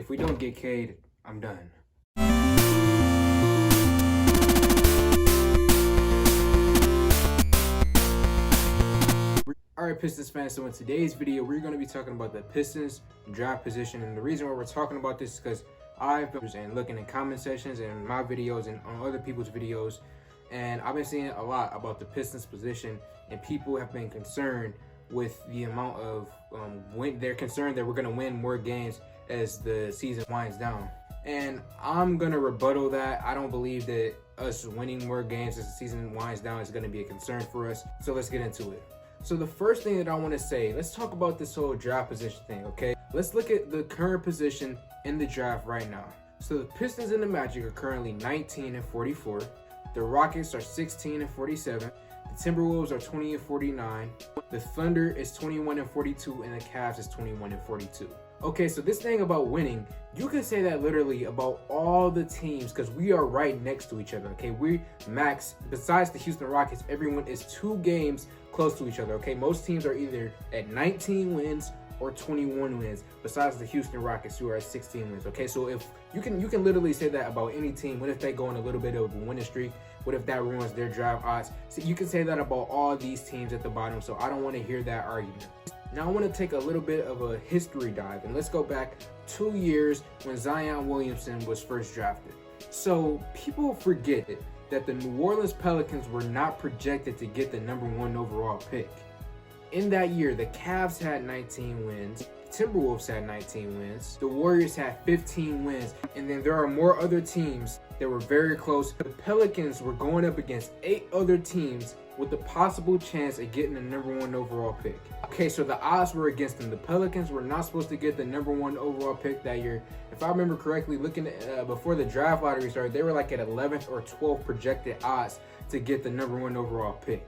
If we don't get Cade, I'm done. Alright, Pistons fans, so in today's video, we're going to be talking about the Pistons draft position. And the reason why we're talking about this is because I've been looking in comment sections and my videos and on other people's videos, and I've been seeing a lot about the Pistons position, and people have been concerned with the amount of they're concerned that we're going to win more games as the season winds down. And I'm going to rebuttal that. I don't believe that us winning more games as the season winds down is going to be a concern for us. So let's get into it. So the first thing that I want to say, let's talk about this whole draft position thing, okay? Let's look at the current position in the draft right now. So the Pistons and the Magic are currently 19 and 44. The Rockets are 16 and 47. The Timberwolves are 20 and 49. The Thunder is 21 and 42, and the Cavs is 21 and 42. Okay, so this thing about winning, you can say that literally about all the teams because we are right next to each other, okay? We max, besides the Houston Rockets, everyone is 2 games close to each other, okay? Most teams are either at 19 wins or 21 wins, besides the Houston Rockets, who are at 16 wins, okay? So if you can literally say that about any team. What if they go on a little bit of a winning streak? What if that ruins their draft odds? So you can say that about all these teams at the bottom, so I don't want to hear that argument. Now I want to take a little bit of a history dive, and let's go back 2 years when Zion Williamson was first drafted. So people forget that the New Orleans Pelicans were not projected to get the #1 overall pick. In that year, the Cavs had 19 wins, Timberwolves had 19 wins, the Warriors had 15 wins, and then there are more other teams that were very close. The Pelicans were going up against 8 other teams with the possible chance of getting the #1 overall pick. Okay, so the odds were against them. The Pelicans were not supposed to get the #1 overall pick that year. If I remember correctly, looking at, before the draft lottery started, they were like at 11th or 12th projected odds to get the #1 overall pick.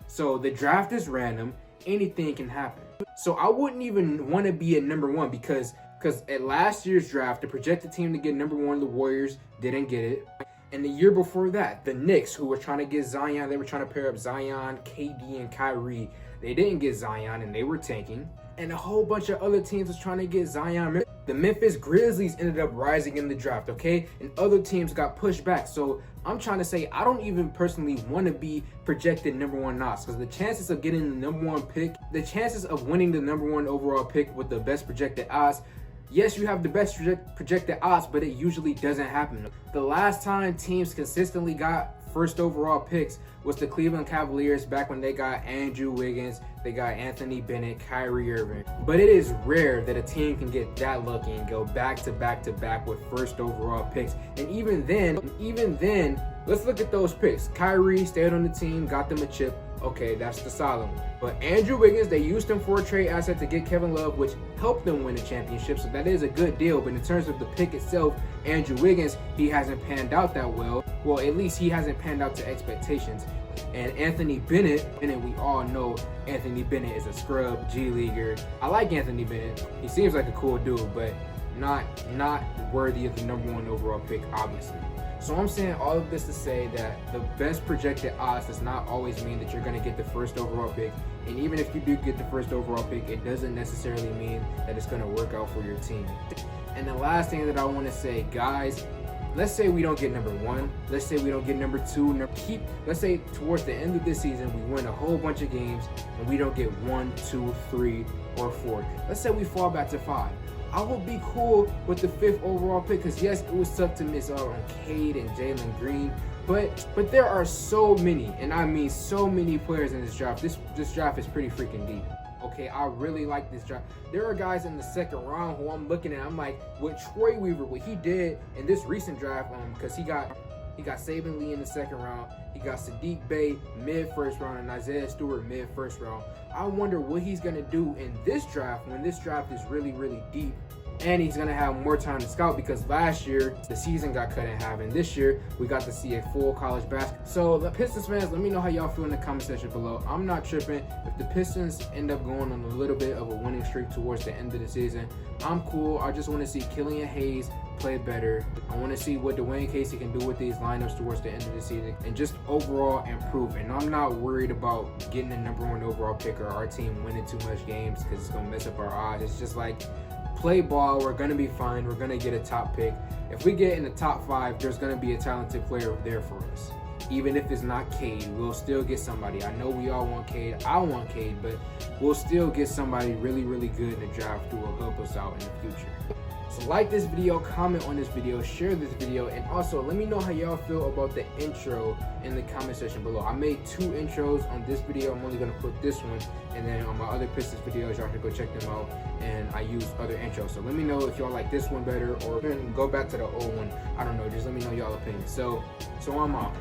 So the draft is random. Anything can happen. So I wouldn't even want to be at #1 because at last year's draft, the projected team to get #1, the Warriors, didn't get it. And the year before that, the Knicks, who were trying to get Zion, they were trying to pair up Zion, KD, and Kyrie. They didn't get Zion, and they were tanking. And a whole bunch of other teams was trying to get Zion. The Memphis Grizzlies ended up rising in the draft, okay? And other teams got pushed back. So I'm trying to say I don't even personally want to be projected #1 odds, because the chances of getting the #1 pick, the chances of winning the #1 overall pick with the best projected odds, yes, you have the best projected odds, but it usually doesn't happen. The last time teams consistently got first overall picks was the Cleveland Cavaliers back when they got Andrew Wiggins, they got Anthony Bennett, Kyrie Irving. But it is rare that a team can get that lucky and go back to back to back with first overall picks. And even then, let's look at those picks. Kyrie stayed on the team, got them a chip. Okay, that's the solid one. But Andrew Wiggins, they used him for a trade asset to get Kevin Love, which helped them win a championship. So that is a good deal. But in terms of the pick itself, Andrew Wiggins, he hasn't panned out that well. Well, at least he hasn't panned out to expectations. And Anthony Bennett, we all know Anthony Bennett is a scrub G Leaguer. I like Anthony Bennett. He seems like a cool dude, but not worthy of the #1 overall pick, obviously. So I'm saying all of this to say that the best projected odds does not always mean that you're going to get the first overall pick. And even if you do get the first overall pick, it doesn't necessarily mean that it's going to work out for your team. And the last thing that I want to say, guys, let's say we don't get #1. Let's say we don't get #2. Let's say towards the end of this season, we win a whole bunch of games and we don't get 1, 2, 3, or 4. Let's say we fall back to 5. I would be cool with the 5th overall pick because, yes, it was tough to miss out on Cade and Jalen Green. But there are so many, and I mean so many players in this draft. This draft is pretty freaking deep. Okay, I really like this draft. There are guys in the 2nd round who I'm looking at. I'm like, with Troy Weaver, what he did in this recent draft, because he got Saban Lee in the 2nd round. He got Sadiq Bey mid-1st round and Isaiah Stewart mid-1st round. I wonder what he's going to do in this draft when this draft is really, really deep. And he's going to have more time to scout because last year the season got cut in half. And this year we got to see a full college basketball. So the Pistons fans, let me know how y'all feel in the comment section below. I'm not tripping. If the Pistons end up going on a little bit of a winning streak towards the end of the season, I'm cool. I just want to see Killian Hayes play better. I want to see what Dwayne Casey can do with these lineups towards the end of the season and just overall improve. And I'm not worried about getting the #1 overall pick or our team winning too much games because it's going to mess up our odds. It's just like play ball, we're gonna be fine. We're gonna get a top pick. If we get in the top 5, there's gonna be a talented player there for us. Even if it's not Cade, we'll still get somebody. I know we all want Cade. I want Cade, but we'll still get somebody really, really good in the draft who will help us out in the future. So like this video, comment on this video, share this video, and also let me know how y'all feel about the intro in the comment section below. I made 2 intros on this video. I'm only gonna put this one, and then on my other Pistons videos, y'all should go check them out. And I use other intros. So let me know if y'all like this one better, or even go back to the old one. I don't know. Just let me know y'all opinion. So I'm out.